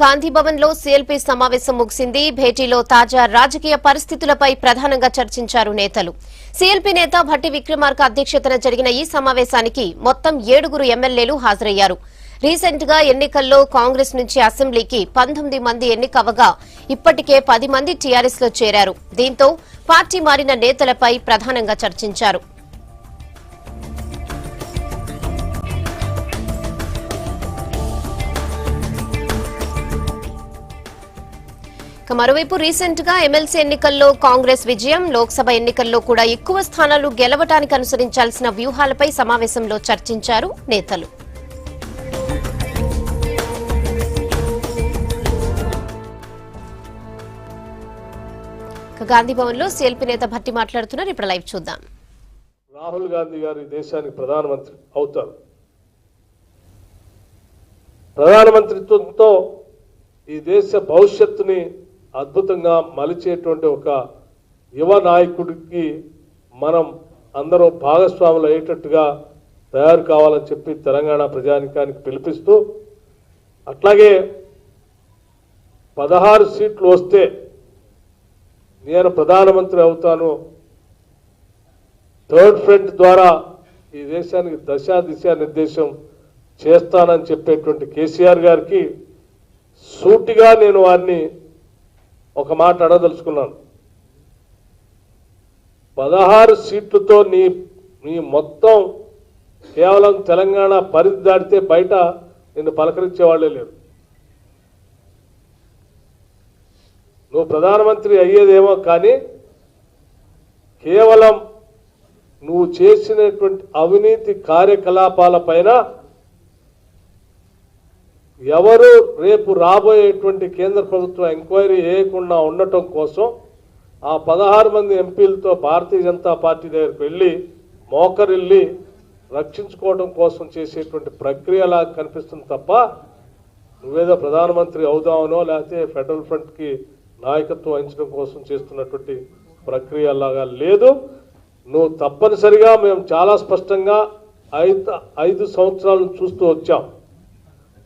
గాంధీ భవన్ లో సీఎల్పీ సమావేశం ముగిసింది. భేటీలో తాజా రాజకీయ పరిస్థితులపై ప్రధానంగా చర్చించారు నేతలు. సీఎల్పీ నేత భట్టి విక్రమార్క అధ్యక్షతన జరిగిన ఈ సమావేశానికి మొత్తం 7 ఎమ్మెల్యేలు హాజరయ్యారు. రీసెంట్ గా ఎన్నికల్లో కాంగ్రెస్ నుంచి అసెంబ్లీకి 19 మంది ఎన్నికవగా ఇప్పటికే 10 మంది టీఆర్ఎస్ లో చేరారు. దీంతో పార్టీ మారిన నేతలపై ప్రధానంగా చర్చించారు. మరోవైపు రీసెంట్ గా ఎమ్మెల్సీ ఎన్నికల్లో కాంగ్రెస్ విజయం, లోక్సభ ఎన్నికల్లో కూడా ఎక్కువ స్థానాలు గెలవడానికి అనుసరించాల్సిన వ్యూహాలపై సమావేశంలో చర్చించారు నేతలు. గాంధీ భవన్ లో సీఎల్పీ నేత భట్టి మాట్లాడుతున్నారు. ఇప్పుడు లైవ్ చూద్దాం. రాహుల్ గాంధీ గారు దేశానికి ప్రధానమంత్రి అవుతారు. ప్రధానమంత్రిత్వంతో ఈ దేశ భవిష్యత్తుని అద్భుతంగా మలిచేటువంటి ఒక యువ నాయకుడికి మనం అందరూ భాగస్వాములు అయ్యేటట్టుగా తయారు కావాలని చెప్పి తెలంగాణ ప్రజానికానికి పిలిపిస్తూ, అట్లాగే 16 సీట్లు వస్తే నేను ప్రధానమంత్రి అవుతాను, థర్డ్ ఫ్రంట్ ద్వారా ఈ దేశానికి దిశా నిర్దేశం చేస్తానని చెప్పేటువంటి కేసీఆర్ గారికి సూటిగా నేను వారిని ఒక మాట అడగదలుచుకున్నాను. 16 సీట్లతో నీ మొత్తం కేవలం తెలంగాణ పరిధి దాటితే బయట నిన్ను పలకరించేవాళ్లే లేరు. నువ్వు ప్రధానమంత్రి అయ్యేదేమో కానీ కేవలం నువ్వు చేసినటువంటి అవినీతి కార్యకలాపాలపైన ఎవరు రేపు రాబోయేటువంటి కేంద్ర ప్రభుత్వం ఎంక్వైరీ చేయకుండా ఉండటం కోసం ఆ 16 మంది ఎంపీలతో భారతీయ జనతా పార్టీ దగ్గరికి వెళ్ళి మోకరిల్లి రక్షించుకోవడం కోసం చేసేటువంటి ప్రక్రియలా కనిపిస్తుంది తప్ప నువ్వేదో ప్రధానమంత్రి అవుదామనో లేకపోతే ఫెడరల్ ఫ్రంట్కి నాయకత్వం వహించడం కోసం చేస్తున్నటువంటి ప్రక్రియలాగా లేదు. నువ్వు తప్పనిసరిగా మేము చాలా స్పష్టంగా 5 సంవత్సరాలను చూస్తూ వచ్చాం.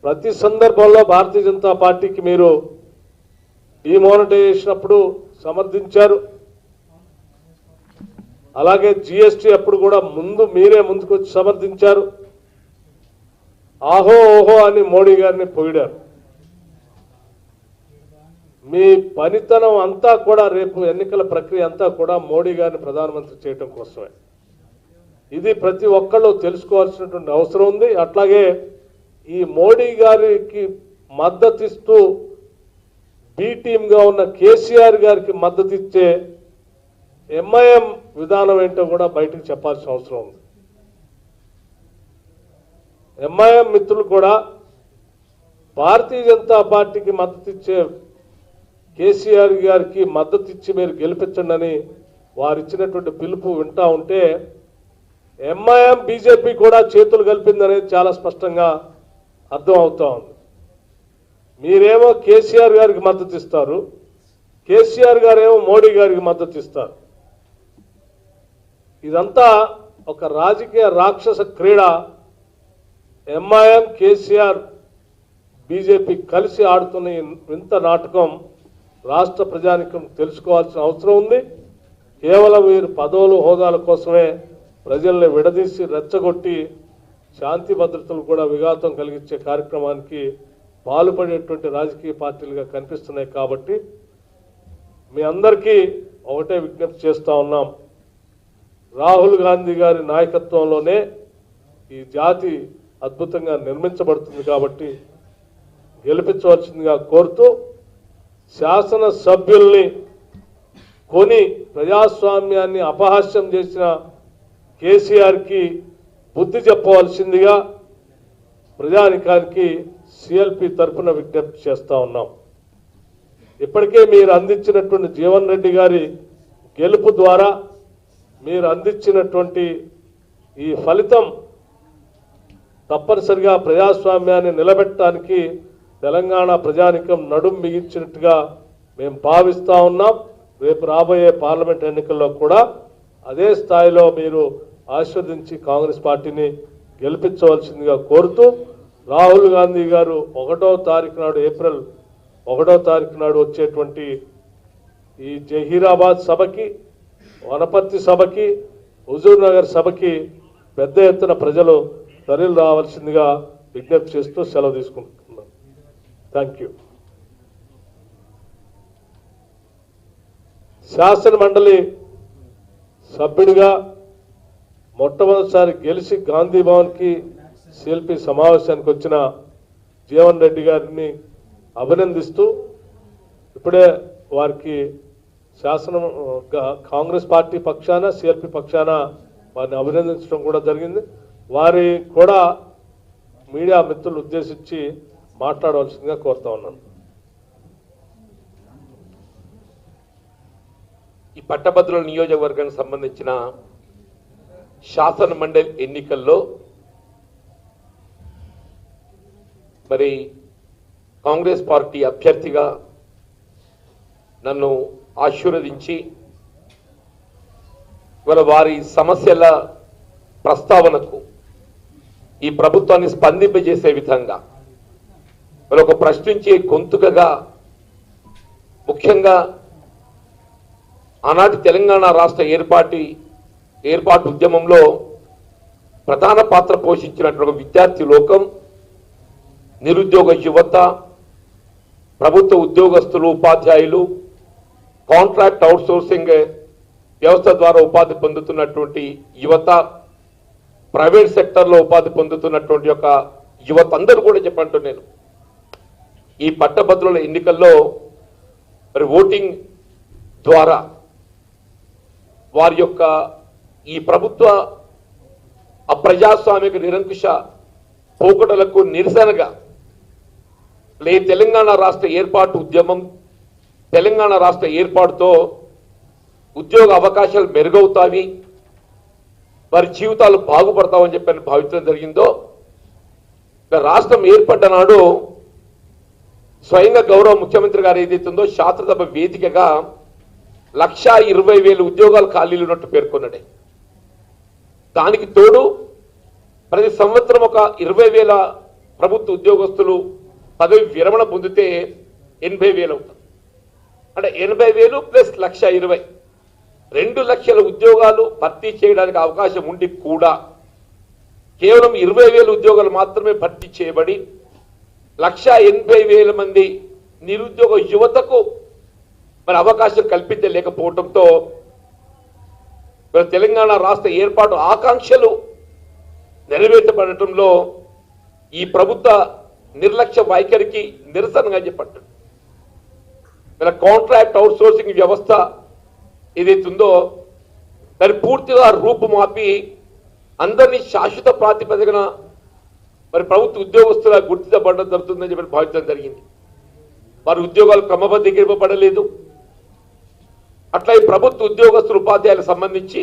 ప్రతి సందర్భంలో భారతీయ జనతా పార్టీకి మీరు డిమానిటైజేషన్ అప్పుడు సమర్థించారు. అలాగే జిఎస్టీ అప్పుడు కూడా మీరే ముందుకు వచ్చి సమర్థించారు. ఆహో ఓహో అని మోడీ గారిని పొగిడారు. మీ పనితనం అంతా కూడా రేపు ఎన్నికల ప్రక్రియ అంతా కూడా మోడీ గారిని ప్రధానమంత్రి చేయడం కోసమే. ఇది ప్రతి ఒక్కళ్ళు తెలుసుకోవాల్సినటువంటి అవసరం ఉంది. అట్లాగే ఈ మోడీ గారికి మద్దతిస్తూ బి టీమ్గా ఉన్న కేసీఆర్ గారికి మద్దతు ఇచ్చే ఎంఐఎం విధానం ఏంటో కూడా బయటకు చెప్పాల్సిన అవసరం ఉంది. ఎంఐఎం మిత్రులు కూడా భారతీయ జనతా పార్టీకి మద్దతు ఇచ్చే కేసీఆర్ గారికి మద్దతు ఇచ్చి మీరు గెలిపించండి అని వారు ఇచ్చినటువంటి పిలుపు వింటా ఉంటే ఎంఐఎం బీజేపీ కూడా చేతులు కలిపిందనేది చాలా స్పష్టంగా అర్థం అవుతా ఉంది. మీరేమో కేసీఆర్ గారికి మద్దతు ఇస్తారు, కేసీఆర్ గారేమో మోడీ గారికి మద్దతు ఇస్తారు. ఇదంతా ఒక రాజకీయ రాక్షస క్రీడ. ఎంఐఎం కేసీఆర్ బీజేపీ కలిసి ఆడుతున్న వింత నాటకం రాష్ట్ర ప్రజానికం తెలుసుకోవాల్సిన అవసరం ఉంది. కేవలం వీరు పదవులు హోదాల కోసమే ప్రజల్ని విడదీసి రెచ్చగొట్టి శాంతి భద్రతలు కూడా విఘాతం కలిగించే కార్యక్రమానికి పాల్పడేటువంటి రాజకీయ పార్టీలుగా కనిపిస్తున్నాయి. కాబట్టి మీ అందరికీ ఒకటే విజ్ఞప్తి చేస్తూ ఉన్నాం. రాహుల్ గాంధీ గారి నాయకత్వంలోనే ఈ జాతి అద్భుతంగా నిర్మించబడుతుంది కాబట్టి గెలిపించవలసిందిగా కోరుతూ, శాసన సభ్యుల్ని కొని ప్రజాస్వామ్యాన్ని అపహాస్యం చేసిన కేసీఆర్కి బుద్ధి చెప్పవలసిందిగా ప్రజానికానికి సిఎల్పి తరఫున విజ్ఞప్తి చేస్తూ ఉన్నాం. ఇప్పటికే మీరు అందించినటువంటి జీవన్ రెడ్డి గారి గెలుపు ద్వారా మీరు అందించినటువంటి ఈ ఫలితం తప్పనిసరిగా ప్రజాస్వామ్యాన్ని నిలబెట్టడానికి తెలంగాణ ప్రజానికం నడుం బిగించినట్టుగా మేము భావిస్తూ ఉన్నాం. రేపు రాబోయే పార్లమెంట్ ఎన్నికల్లో కూడా అదే స్థాయిలో మీరు ఆశీర్వదించి కాంగ్రెస్ పార్టీని గెలిపించవలసిందిగా కోరుతూ, రాహుల్ గాంధీ గారు 1వ తారీఖు నాడు ఏప్రిల్ 1వ తారీఖు నాడు వచ్చేటువంటి ఈ జహీరాబాద్ సభకి, వనపర్తి సభకి, హుజూర్ నగర్ సభకి పెద్ద ఎత్తున ప్రజలు తరలి రావాల్సిందిగా విజ్ఞప్తి చేస్తూ సెలవు తీసుకుంటున్నాను. Thank you. శాసన మండలి సభ్యుడిగా మొట్టమొదటిసారి గెలిచి గాంధీ భవన్కి సిఎల్పి సమావేశానికి వచ్చిన జీవన్ రెడ్డి గారిని అభినందిస్తూ ఇప్పుడే వారికి శాసనం కాంగ్రెస్ పార్టీ పక్షాన సిఎల్పి పక్షాన వారిని అభినందించడం కూడా జరిగింది. వారి కూడా మీడియా మిత్రులు ఉద్దేశించి మాట్లాడవలసిందిగా కోరుతా ఉన్నాను. ఈ పట్టభద్రుల నియోజకవర్గానికి సంబంధించిన శాసన మండలి ఎన్నికల్లో మరి కాంగ్రెస్ పార్టీ అభ్యర్థిగా నన్ను ఆశీర్వదించి వారి సమస్యల ప్రస్తావనకు ఈ ప్రభుత్వాన్ని స్పందింపజేసే విధంగా ఒక ప్రశ్నించే గొంతుకగా ముఖ్యంగా ఆనాటి తెలంగాణ రాష్ట్ర ఏర్పాటు ఉద్యమంలో ప్రధాన పాత్ర పోషించినటువంటి విద్యార్థి లోకం, నిరుద్యోగ యువత, ప్రభుత్వ ఉద్యోగస్తులు, ఉపాధ్యాయులు, కాంట్రాక్ట్ అవుట్సోర్సింగ్ వ్యవస్థ ద్వారా ఉపాధి పొందుతున్నటువంటి యువత, ప్రైవేట్ సెక్టర్లో ఉపాధి పొందుతున్నటువంటి యొక్క యువత అందరూ కూడా చెప్పంటూ నేను ఈ పట్టభద్రుల ఎన్నికల్లో మరి ఓటింగ్ ద్వారా వారి యొక్క ఈ ప్రభుత్వ అప్రజాస్వామిక నిరంకుశ పోకడలకు నిరసనగా తెలంగాణ రాష్ట్ర ఏర్పాటు ఉద్యమం, తెలంగాణ రాష్ట్ర ఏర్పాటుతో ఉద్యోగ అవకాశాలు మెరుగవుతాయి, వారి జీవితాలు బాగుపడతామని చెప్పని భావించడం జరిగిందో, రాష్ట్రం ఏర్పడ్డ నాడు స్వయంగా గౌరవ ముఖ్యమంత్రి గారు ఏదైతుందో శాసనసభ వేదికగా 1,20,000 ఉద్యోగాలు ఖాళీలు ఉన్నట్టు పేర్కొన్నాడే. దానికి తోడు ప్రతి సంవత్సరం ఒక 20,000 ప్రభుత్వ ఉద్యోగస్తులు పదవి విరమణ పొందితే 80,000 అవుతుంది. అంటే 80,000 ప్లస్ 1,20,000 2 లక్షల ఉద్యోగాలు భర్తీ చేయడానికి అవకాశం ఉండి కూడా కేవలం 20,000 ఉద్యోగాలు మాత్రమే భర్తీ చేయబడి 1,80,000 మంది నిరుద్యోగ యువతకు మరి అవకాశం కల్పించలేకపోవడంతో తెలంగాణ రాష్ట్ర ఏర్పాటు ఆకాంక్షలు నెరవేర్చబడటంలో ఈ ప్రభుత్వ నిర్లక్ష్య వైఖరికి నిరసనగా చెప్పండి. కాంట్రాక్ట్ అవుట్సోర్సింగ్ వ్యవస్థ ఏదైతుందో మరి పూర్తిగా రూపుమాపి అందరినీ శాశ్వత ప్రాతిపదికన మరి ప్రభుత్వ ఉద్యోగస్తుల గుర్తించబడడం జరుగుతుందని చెప్పి భావించడం జరిగింది. వారి ఉద్యోగాలు క్రమబద్ధీకరింపబడలేదు. అట్లా ఈ ప్రభుత్వ ఉద్యోగస్తుల ఉపాధ్యాయులకు సంబంధించి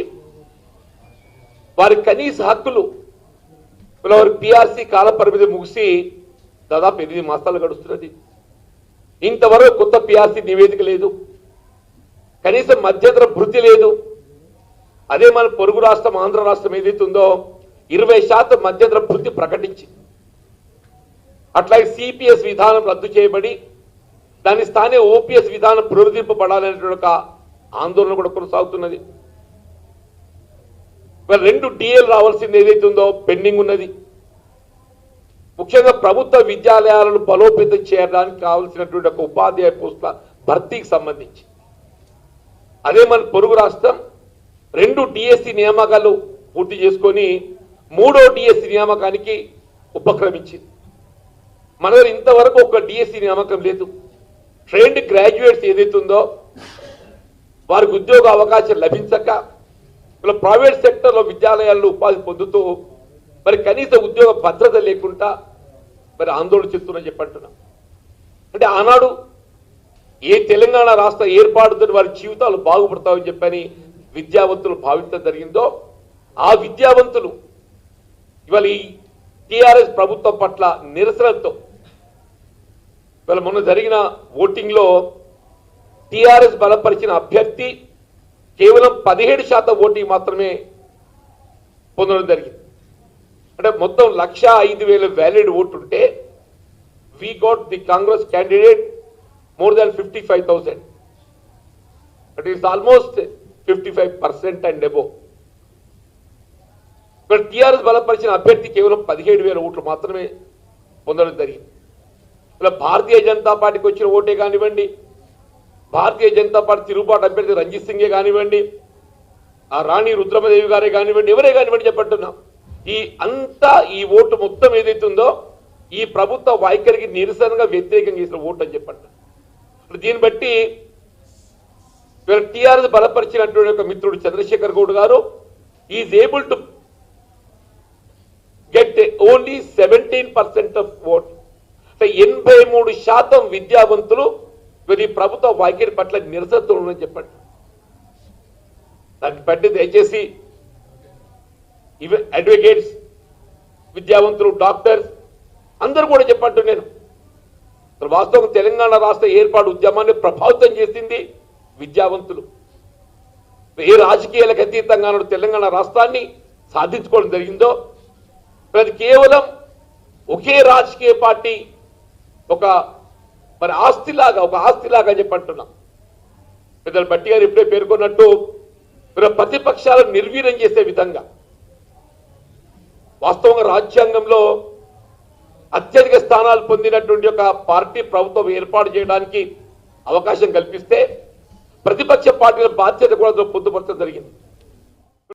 వారి కనీస హక్కులు వారి పిఆర్సీ కాల పరిమితి ముగిసి దాదాపు 8 మాసాలు గడుస్తున్నది. ఇంతవరకు కొత్త పిఆర్సీ నివేదిక లేదు, కనీసం మధ్యంతర భృతి లేదు. అదే మన పొరుగు రాష్ట్రం ఆంధ్ర రాష్ట్రం ఏదైతుందో 20% మధ్యంతర భృతి ప్రకటించింది. అట్లాగే సిపిఎస్ విధానం రద్దు చేయబడి దాని స్థానే ఓపీఎస్ విధానం పునరుద్ధరింపబడాలనేటువంటి ఒక ఆందోళన కూడా కొనసాగుతున్నది. 2 డిఎల్ రావాల్సింది ఏదైతుందో పెండింగ్ ఉన్నది. ముఖ్యంగా ప్రభుత్వ విద్యాలయాలను బలోపేతం చేయడానికి కావాల్సినటువంటి ఒక ఉపాధ్యాయ పోస్టుల భర్తీకి సంబంధించి అదే మన పొరుగు రాష్ట్రం 2 డిఎస్సి నియామకాలు పూర్తి చేసుకొని 3వ డిఎస్సి నియామకానికి ఉపక్రమించింది. మన దగ్గర ఇంతవరకు ఒక డిఎస్సి నియామకం లేదు. ట్రైన్డ్ గ్రాడ్యుయేట్స్ ఏదైతుందో వారికి ఉద్యోగ అవకాశం లభించక ప్రైవేట్ సెక్టర్లో విద్యాలయాల్లో ఉపాధి పొందుతూ మరి కనీస ఉద్యోగ భద్రత లేకుండా మరి ఆందోళన చెప్తున్నా చెప్పంటున్నాం. అంటే ఆనాడు ఏ తెలంగాణ రాష్ట్ర ఏర్పాటుతో వారి జీవితాలు బాగుపడతామని చెప్పని విద్యావంతులు భావించడం జరిగిందో ఆ విద్యావంతులు ఇవాళ ఈ టిఆర్ఎస్ ప్రభుత్వం పట్ల నిరసనతో ఇవాళ మొన్న జరిగిన ఓటింగ్లో టిఆర్ఎస్ బలపరిచిన అభ్యర్థి కేవలం 17% ఓటింగ్ మాత్రమే పొందడం జరిగింది. అంటే మొత్తం 1,05,000 వ్యాలిడ్ ఓటు ఉంటే we got the Congress candidate more than 55,000. It is almost 55% and above. ఇక్కడ టీఆర్ఎస్ బలపరిచిన అభ్యర్థి కేవలం 17,000 ఓట్లు మాత్రమే పొందడం జరిగింది. ఇలా భారతీయ జనతా పార్టీకి వచ్చిన ఓటే కానివ్వండి, భారతీయ జనతా పార్టీ తిరుగుబాటు అభ్యర్థి రంజిత్ సింగే కానివ్వండి, ఆ రాణి రుద్రమదేవి గారే కానివ్వండి, ఎవరే కానివ్వండి చెప్పంటున్నాం, ఈ ఓటు మొత్తం ఏదైతే ఉందో ఈ ప్రభుత్వ వైఖరికి నిరసనగా వ్యతిరేకంగా చేసిన ఓటు అని చెప్పండి. దీన్ని బట్టి టీఆర్ఎస్ బలపరిచినటువంటి ఒక మిత్రుడు చంద్రశేఖర్ గౌడ్ గారు is able to get only 17% of vote. 83% విద్యావంతులు ఈ ప్రభుత్వ వైఖరి పట్ల నిరసనతో ఉండని చెప్పండి. దాన్ని బట్టి దయచేసి అడ్వకేట్స్, విద్యావంతులు, డాక్టర్స్ అందరూ కూడా చెప్పంటు నేను వాస్తవం తెలంగాణ రాష్ట్ర ఏర్పాటు ఉద్యమాన్ని ప్రభావితం చేసింది విద్యావంతులు. ఏ రాజకీయాలకు అతీతంగా తెలంగాణ రాష్ట్రాన్ని సాధించుకోవడం జరిగిందో అది కేవలం ఒకే రాజకీయ పార్టీ ఒక ఆస్తిలాగా చెప్పంటున్నాం. పెద్దలు బట్టి గారు ఇప్పుడే పేర్కొన్నట్టు ప్రతిపక్షాలను నిర్వీర్యం చేసే విధంగా వాస్తవంగా రాజ్యాంగంలో అత్యధిక స్థానాలు పొందినటువంటి ఒక పార్టీ ప్రభుత్వం ఏర్పాటు చేయడానికి అవకాశం కల్పిస్తే ప్రతిపక్ష పార్టీల బాధ్యత కూడా పొందుపరచడం జరిగింది.